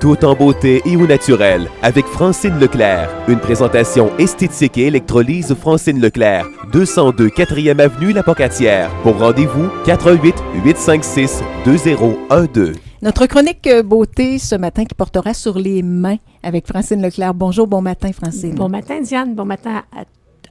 Tout en beauté et au naturel, avec Francine Leclerc. Une présentation esthétique et électrolyse Francine Leclerc, 202 4e Avenue La Pocatière. Pour rendez-vous, 88 856 2012. Notre chronique beauté ce matin qui portera sur les mains avec Francine Leclerc. Bonjour, bon matin Francine. Bon matin Diane, bon matin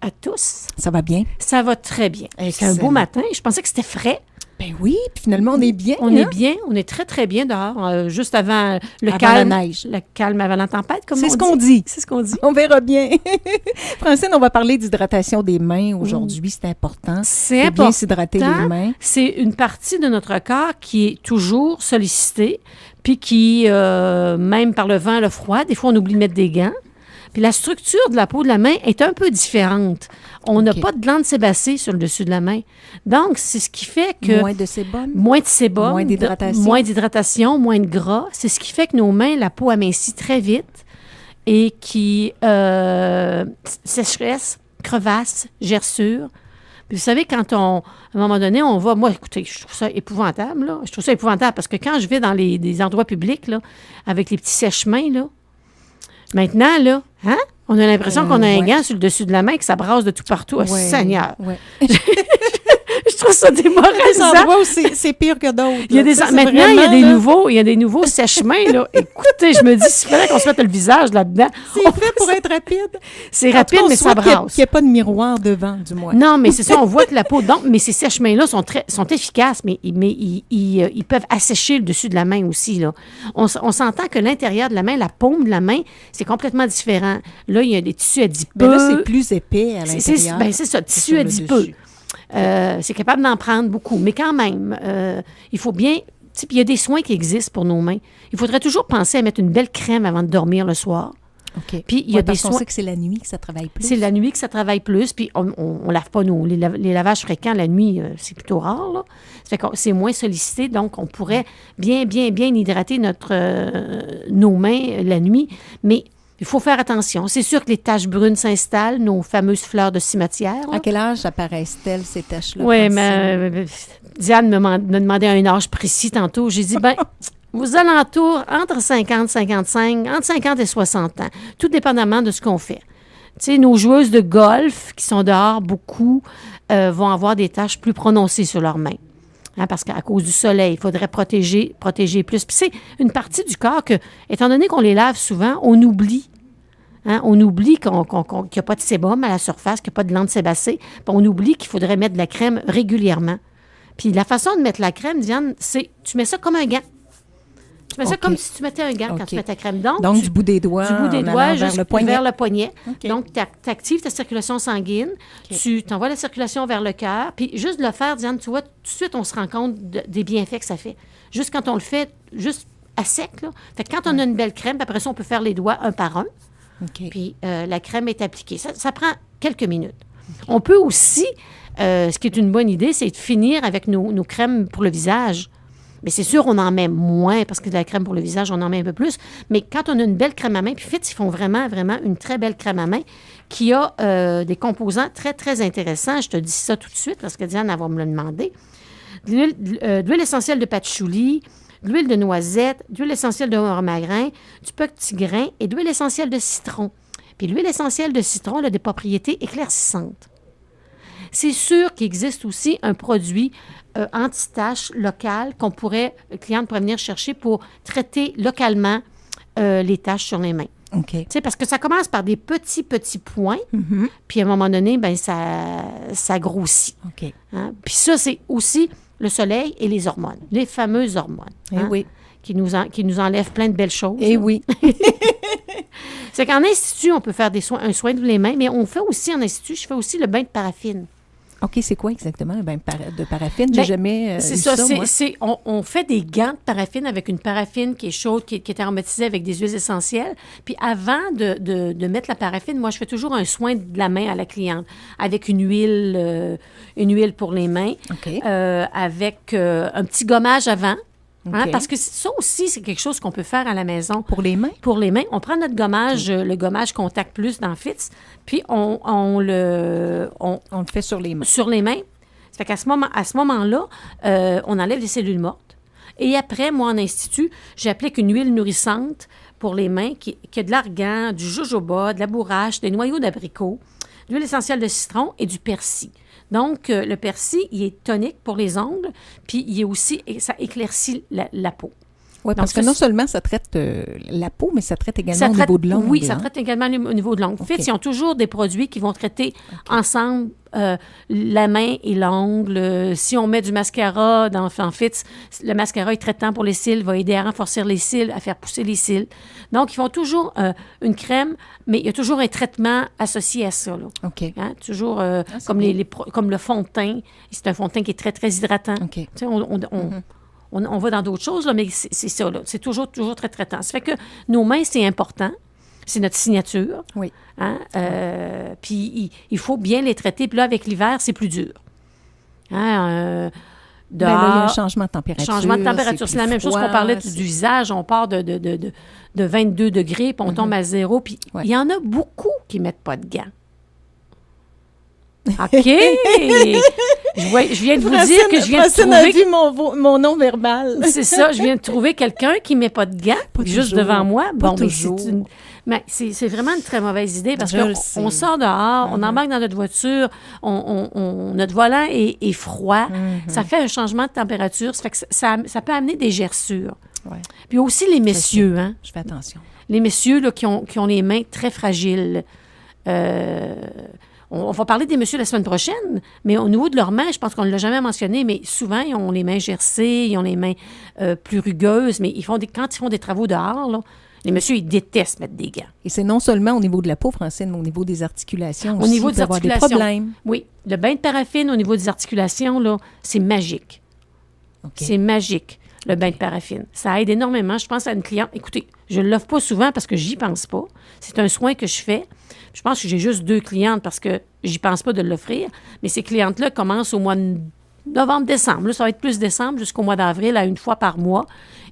à tous. Ça va bien? Ça va très bien. C'est un beau matin. Je pensais que c'était frais. Ben oui, puis finalement on est bien. On est bien, on est très très bien dehors, juste avant avant calme. la neige. Le calme avant la tempête, comme C'est on ce qu'on dit. C'est ce qu'on dit. On verra bien. Francine, on va parler d'hydratation des mains aujourd'hui, c'est important. C'est De important. bien s'hydrater les mains. C'est une partie de notre corps qui est toujours sollicitée, puis qui, même par le vent, le froid, des fois on oublie de mettre des gants. Puis la structure de la peau de la main est un peu différente. On n'a pas de glande sébacée sur le dessus de la main. Donc, c'est ce qui fait que... Moins de sébum. Moins de sébum. Moins d'hydratation. Moins d'hydratation, moins de gras. C'est ce qui fait que nos mains, la peau amincit très vite et qui... sécheresse, crevasse, gerçure. Puis vous savez, quand à un moment donné, on va... Moi, écoutez, je trouve ça épouvantable, là. Je trouve ça épouvantable parce que quand je vais dans des endroits publics, là, avec les petits sèche-mains, là, maintenant, là, hein? On a l'impression qu'on a un gant sur le dessus de la main, que ça brasse de tout partout. Oh, Seigneur! Ouais. Je trouve ça démoralisant. Des endroits où c'est pire que d'autres. Il y a des, ça, maintenant, vraiment, il y a des nouveaux sèche-mains, là. Écoutez, je me dis, s'il fallait qu'on se mette le visage là-dedans. C'est fait pour être rapide. C'est rapide, mais ça brasse. Qu'il n'y ait pas de miroir devant, du moins. Non, mais c'est ça, on voit que la peau... Donc, mais ces sèche-mains-là sont efficaces, mais ils peuvent assécher le dessus de la main aussi, là. On s'entend que l'intérieur de la main, la paume de la main, c'est complètement différent. Là, il y a des tissus adipeux. Mais là, c'est plus épais à l'intérieur. C'est ça, tissu adipeux. C'est capable d'en prendre beaucoup. Mais quand même, il faut bien... Puis il y a des soins qui existent pour nos mains. Il faudrait toujours penser à mettre une belle crème avant de dormir le soir. OK. Puis il y a des soins... On sait que c'est la nuit que ça travaille plus. C'est la nuit que ça travaille plus. Puis on lave pas les lavages fréquents la nuit, c'est plutôt rare, là. Ça fait que c'est moins sollicité. Donc, on pourrait bien hydrater nos mains la nuit. Mais... il faut faire attention. C'est sûr que les taches brunes s'installent, nos fameuses fleurs de cimetière. Là. À quel âge apparaissent-elles, ces taches-là? Oui, mais Diane me demandait un âge précis tantôt. J'ai dit, aux alentours, entre 50, 55, entre 50 et 60 ans, tout dépendamment de ce qu'on fait. Tu sais, nos joueuses de golf qui sont dehors, beaucoup, vont avoir des taches plus prononcées sur leurs mains. Hein, parce qu'à cause du soleil, il faudrait protéger plus. Puis c'est une partie du corps que, étant donné qu'on les lave souvent, on oublie. Hein, on oublie qu'il n'y a pas de sébum à la surface, qu'il n'y a pas de glande sébacée. Puis on oublie qu'il faudrait mettre de la crème régulièrement. Puis la façon de mettre la crème, Diane, c'est tu mets ça comme un gant. Tu mets ça comme si tu mettais un gant quand tu mets ta crème. Donc du bout des doigts jusqu'au vers le poignet. Okay. Donc, tu actives ta circulation sanguine. Okay. Tu t'envoies la circulation vers le cœur. Puis juste de le faire, Diane, tu vois, tout de suite, on se rend compte des bienfaits que ça fait. Juste quand on le fait, juste à sec, là. Fait que quand on a une belle crème, puis après ça, on peut faire les doigts un par un. Okay. Puis la crème est appliquée. Ça prend quelques minutes. Okay. On peut aussi, ce qui est une bonne idée, c'est de finir avec nos crèmes pour le visage. Mais c'est sûr, on en met moins, parce que de la crème pour le visage, on en met un peu plus. Mais quand on a une belle crème à main, puis Fitz, ils font vraiment, vraiment une très belle crème à main qui a des composants très, très intéressants. Je te dis ça tout de suite, parce que Diane, elle va me le demander. De l'huile essentielle de patchouli, de l'huile de noisette, d'huile essentielle de marmagrin, du petit grain et d'huile essentielle de citron. Puis l'huile essentielle de citron, elle a des propriétés éclaircissantes. C'est sûr qu'il existe aussi un produit anti-tache local le client pourrait venir chercher pour traiter localement les taches sur les mains. OK. Tu sais, parce que ça commence par des petits points, puis à un moment donné, ça grossit. OK. Hein? Puis ça, c'est aussi le soleil et les hormones, les fameuses hormones. Hein? Oui. Qui nous enlèvent plein de belles choses. Eh oui. C'est qu'en institut, on peut faire un soin de les mains, mais on fait aussi en institut, je fais aussi le bain de paraffine. OK, c'est quoi exactement un bain de paraffine? J'ai jamais c'est eu ça, moi. on fait des gants de paraffine avec une paraffine qui est chaude, qui est aromatisée avec des huiles essentielles. Puis avant de mettre la paraffine, moi, je fais toujours un soin de la main à la cliente avec une huile pour les mains, okay. Avec un petit gommage avant. Okay. Hein, parce que ça aussi, c'est quelque chose qu'on peut faire à la maison. Pour les mains? Pour les mains. On prend notre gommage, le gommage Contact Plus dans Fitz, puis on le fait sur les mains. Sur les mains. Ça fait qu'à ce moment-là, on enlève les cellules mortes Et après, moi, en institut, j'applique une huile nourrissante pour les mains qui a de l'argan, du jojoba, de la bourrache, des noyaux d'abricot, de l'huile essentielle de citron et du persil. Donc, le persil, il est tonique pour les ongles, puis il est aussi, ça éclaircit la peau. Oui, parce que non seulement ça traite la peau, mais ça traite également au niveau de l'ongle. Oui, ça traite également au niveau de l'ongle. En fait, ils ont toujours des produits qui vont traiter ensemble la main et l'ongle. Si on met du mascara, en fait, le mascara est traitant pour les cils, va aider à renforcer les cils, à faire pousser les cils. Donc, ils font toujours une crème, mais il y a toujours un traitement associé à ça. Là. OK. Hein? Toujours comme, comme le fond de teint. C'est un fond de teint qui est très, très hydratant. OK. Tu sais, on va dans d'autres choses, là, mais c'est ça. Là. C'est toujours très traitant. Ça fait que nos mains, c'est important. C'est notre signature. Oui. Hein? Puis il faut bien les traiter. Puis là, avec l'hiver, c'est plus dur. Hein? Ben là, il y a un changement de température. Changement de température. C'est la même chose qu'on parlait du visage. On part de 22 degrés, puis on tombe à 0. Puis il y en a beaucoup qui ne mettent pas de gants. OK! Je viens de vous dire que je viens de trouver... a vu mon nom verbal. C'est ça, je viens de trouver quelqu'un qui ne met pas de gants juste devant moi. Pas toujours. Mais c'est vraiment une très mauvaise idée parce qu'on sort dehors, on embarque dans notre voiture, notre volant est froid, ça fait un changement de température, ça fait que ça peut amener des gerçures. Ouais. Puis aussi les messieurs, hein? Je fais attention. Les messieurs là, qui ont les mains très fragiles. On va parler des messieurs la semaine prochaine, mais au niveau de leurs mains, je pense qu'on ne l'a jamais mentionné, mais souvent, ils ont les mains gercées, ils ont les mains plus rugueuses, mais quand ils font des travaux dehors, là, les messieurs, ils détestent mettre des gants. Et c'est non seulement au niveau de la peau, Francine, mais au niveau des articulations aussi. Au niveau des articulations. Des problèmes. Oui. Le bain de paraffine au niveau des articulations, là, c'est magique. Okay. C'est magique, le bain de paraffine. Ça aide énormément. Je pense à une cliente. Écoutez, je ne l'offre pas souvent parce que j'y pense pas. C'est un soin que je fais. Je pense que j'ai juste 2 clientes parce que j'y pense pas de l'offrir. Mais ces clientes-là commencent au mois de novembre, décembre. Là, ça va être plus décembre jusqu'au mois d'avril, à 1 fois par mois.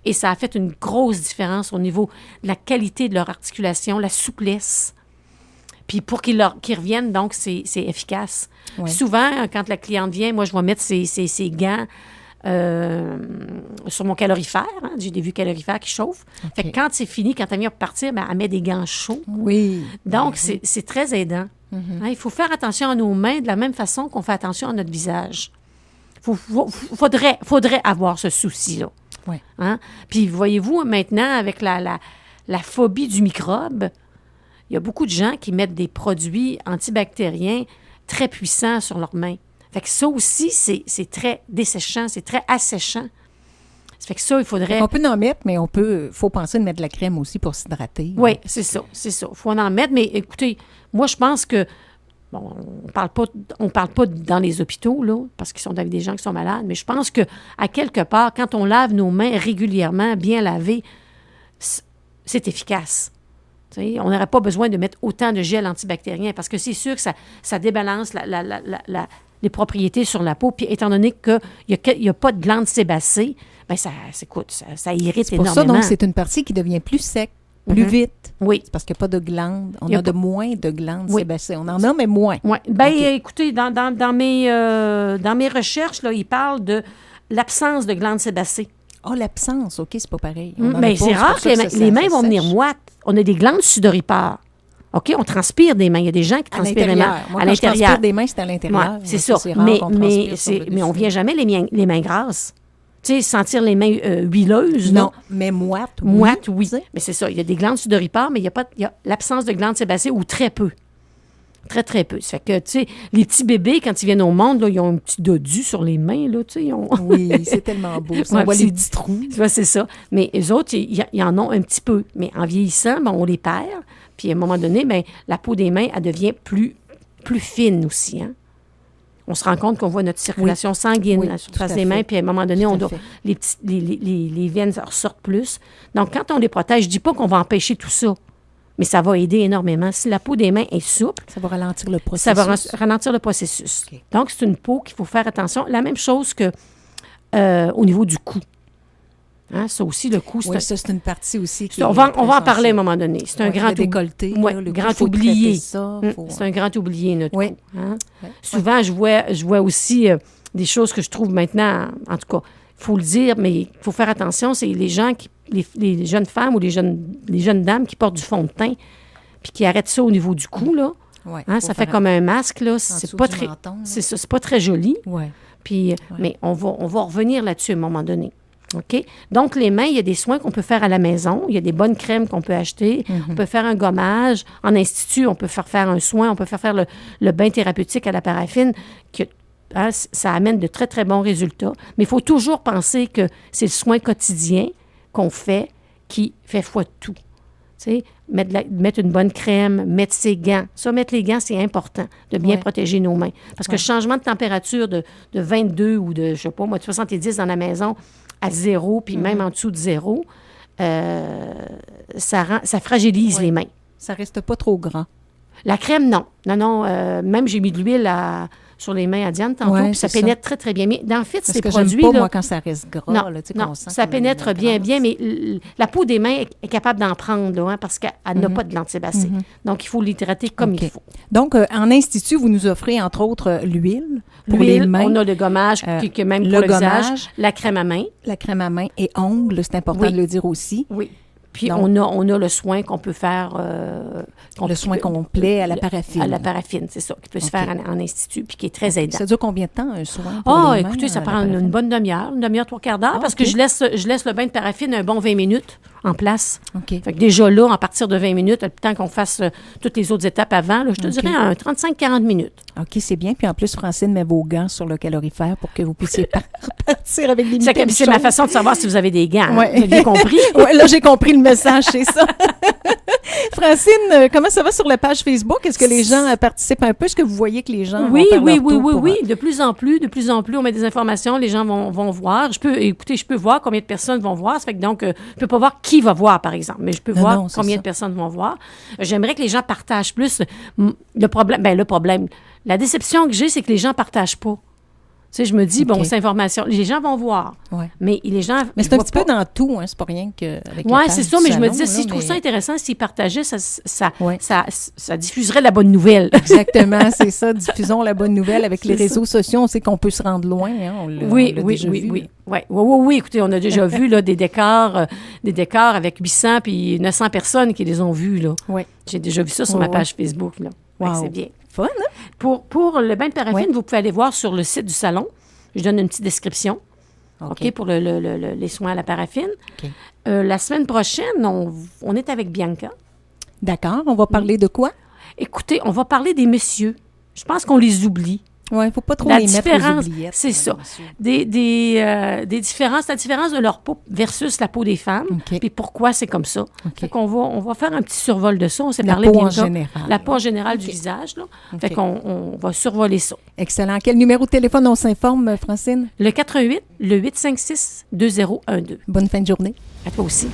Et ça a fait une grosse différence au niveau de la qualité de leur articulation, la souplesse. Puis pour qu'ils reviennent, donc, c'est efficace. Ouais. Souvent, quand la cliente vient, moi, je vais mettre ses gants sur mon calorifère. Hein? J'ai des vues calorifères qui chauffent. Okay. Fait que quand c'est fini, quand elle vient partir, ben, elle met des gants chauds. Oui. Donc, c'est très aidant. Hein? Il faut faire attention à nos mains de la même façon qu'on fait attention à notre visage. Faudrait avoir ce souci-là. Ouais. Hein? Puis, voyez-vous, maintenant, avec la phobie du microbe, il y a beaucoup de gens qui mettent des produits antibactériens très puissants sur leurs mains. Fait que ça aussi, c'est très desséchant, c'est très asséchant. Ça fait que ça, il faudrait... On peut en mettre, mais faut penser de mettre de la crème aussi pour s'hydrater. Oui, c'est ça. Il faut en mettre, mais écoutez, moi, je pense que... Bon, on parle pas dans les hôpitaux, là, parce qu'ils sont avec des gens qui sont malades, mais je pense que à quelque part, quand on lave nos mains régulièrement, bien lavées, c'est efficace. T'sais, on n'aurait pas besoin de mettre autant de gel antibactérien parce que c'est sûr que ça débalance les propriétés sur la peau. Puis étant donné qu'il n'y a pas de glande sébacée, bien, ça irrite énormément. C'est pour ça, donc, c'est une partie qui devient plus sec, plus vite. Oui. C'est parce qu'il n'y a pas de glandes. On a moins de glandes sébacées. On en a, mais moins. Oui. Bien, écoutez, dans mes recherches, là, ils parlent de l'absence de glandes sébacées. Ah, l'absence, OK, c'est pas pareil. Mais c'est rare que les mains vont venir moites. On a des glandes sudoripares. OK, on transpire des mains. Il y a des gens qui transpirent les mains à l'intérieur. Je transpire des mains, c'est à l'intérieur. Ouais, c'est ça. Mais on ne vient jamais les mains grasses. Tu sais, sentir les mains huileuses. Non, mais moites, oui. Moites, oui. Mais c'est ça. Il y a des glandes sudoripares, mais il y a l'absence de glandes sébacées ou très peu. Très, très peu. Ça fait que, tu sais, les petits bébés, quand ils viennent au monde, là, ils ont un petit dodu sur les mains, là, tu sais. Oui, c'est tellement beau. On voit les petits trous. Ouais, c'est ça. Mais eux autres, ils en ont un petit peu. Mais en vieillissant, ben, on les perd. Puis à un moment donné, ben, la peau des mains, elle devient plus fine aussi, hein. On se rend compte qu'on voit notre circulation sanguine à la surface des mains, puis à un moment donné, les veines ressortent plus. Donc, quand on les protège, je ne dis pas qu'on va empêcher tout ça, mais ça va aider énormément. Si la peau des mains est souple, ça va ralentir le processus. Ça va ralentir le processus. Okay. Donc, c'est une peau qu'il faut faire attention. La même chose que au niveau du cou. Hein, ça aussi, le cou, c'est une partie aussi qui on va en parler à un moment donné. C'est un grand décolleté. Le grand oublié. C'est un grand oublié, notre cou. Hein? Souvent, je vois aussi des choses que je trouve maintenant, en tout cas, faut le dire, mais il faut faire attention, c'est les gens les jeunes femmes ou les jeunes dames qui portent du fond de teint puis qui arrêtent ça au niveau du cou, là. Ouais, Hein, ça fait comme un masque, là. c'est pas très joli. Ouais. Puis, mais on va revenir là-dessus à un moment donné. OK? Donc, les mains, il y a des soins qu'on peut faire à la maison. Il y a des bonnes crèmes qu'on peut acheter. On peut faire un gommage. En institut, on peut faire un soin. On peut faire le bain thérapeutique à la paraffine. Ça amène de très, très bons résultats. Mais il faut toujours penser que c'est le soin quotidien qu'on fait qui fait foi de tout. Tu sais, mettre une bonne crème, mettre ses gants. Ça, mettre les gants, c'est important, de bien protéger nos mains. Parce que le changement de température de 22 ou de, je sais pas, moi, de 70 dans la maison à 0, puis même en dessous de 0, ça fragilise les mains. Ça reste pas trop grand. La crème, non. Non, même j'ai mis de l'huile sur les mains à Diane tantôt, puis ça pénètre très, très bien. Mais dans le fait, ces produits, j'aime pas, moi, quand ça reste gras. Non, là, non, ça pénètre bien, mais la peau des mains est capable d'en prendre, là, parce qu'elle n'a pas de l'antibacé. Donc, il faut l'hydrater comme il faut. Donc, en institut, vous nous offrez, entre autres, l'huile pour les mains. On a le gommage, qui même pour le visage, la crème à main. La crème à main et ongles, c'est important de le dire aussi. Oui. Puis, donc, on a le soin qu'on peut faire... le soin complet à la paraffine. À la paraffine, c'est ça, qui peut se faire en institut, puis qui est très aidant. Ça dure combien de temps, un soin pour les mains, écoutez, ça prend une bonne demi-heure, 3/4 d'heure, parce que je laisse le bain de paraffine un bon 20 minutes en place. Fait que déjà là, à partir de 20 minutes, le temps qu'on fasse toutes les autres étapes avant, là, je te dirais 35-40 minutes. OK, c'est bien. Puis en plus, Francine met vos gants sur le calorifère pour que vous puissiez repartir avec des mitaines. C'est ma façon de savoir si vous avez des gants. Vous avez bien compris? Oui, là, j'ai compris le message, c'est ça. Francine, comment ça va sur la page Facebook? Est-ce que les gens participent un peu? Est-ce que vous voyez que les gens vont faire leur tour oui. De plus en plus, on met des informations, les gens vont voir. Je peux voir combien de personnes vont voir. Ça fait que donc, je ne peux pas voir qui va voir, par exemple, mais je peux voir combien de personnes vont voir. J'aimerais que les gens partagent plus. Le problème, la déception que j'ai, c'est que les gens ne partagent pas. Tu sais, je me dis, bon, c'est information. Les gens vont voir. Mais les gens. Mais c'est un petit peu dans tout, hein. C'est pas rien qu'avec Oui, c'est ça, mais je me dis, si je trouve ça intéressant, s'ils partaient, ça diffuserait la bonne nouvelle. Exactement, c'est ça. Diffusons la bonne nouvelle. Avec les réseaux sociaux, on sait qu'on peut se rendre loin. Hein. Oui. Écoutez, on a déjà vu là, des décors avec 800 puis 900 personnes qui les ont vus. Là. J'ai déjà vu ça sur ma page Facebook. Là. C'est bien. Fun, hein? Pour le bain de paraffine, vous pouvez aller voir sur le site du salon. Je donne une petite description pour les soins à la paraffine. La semaine prochaine, on est avec Bianca. D'accord. On va parler de quoi? Écoutez, on va parler des messieurs. Je pense qu'on les oublie. Oui, il ne faut pas trop les mettre aux oubliettes. C'est ça. Des différences, la différence de leur peau versus la peau des femmes, puis pourquoi c'est comme ça. Fait qu'on va faire un petit survol de ça. On s'est parlé bien la peau en général du visage. Là. Fait qu'on va survoler ça. Excellent. Quel numéro de téléphone on s'informe, Francine? Le 88, le 856-2012. Bonne fin de journée. À toi aussi.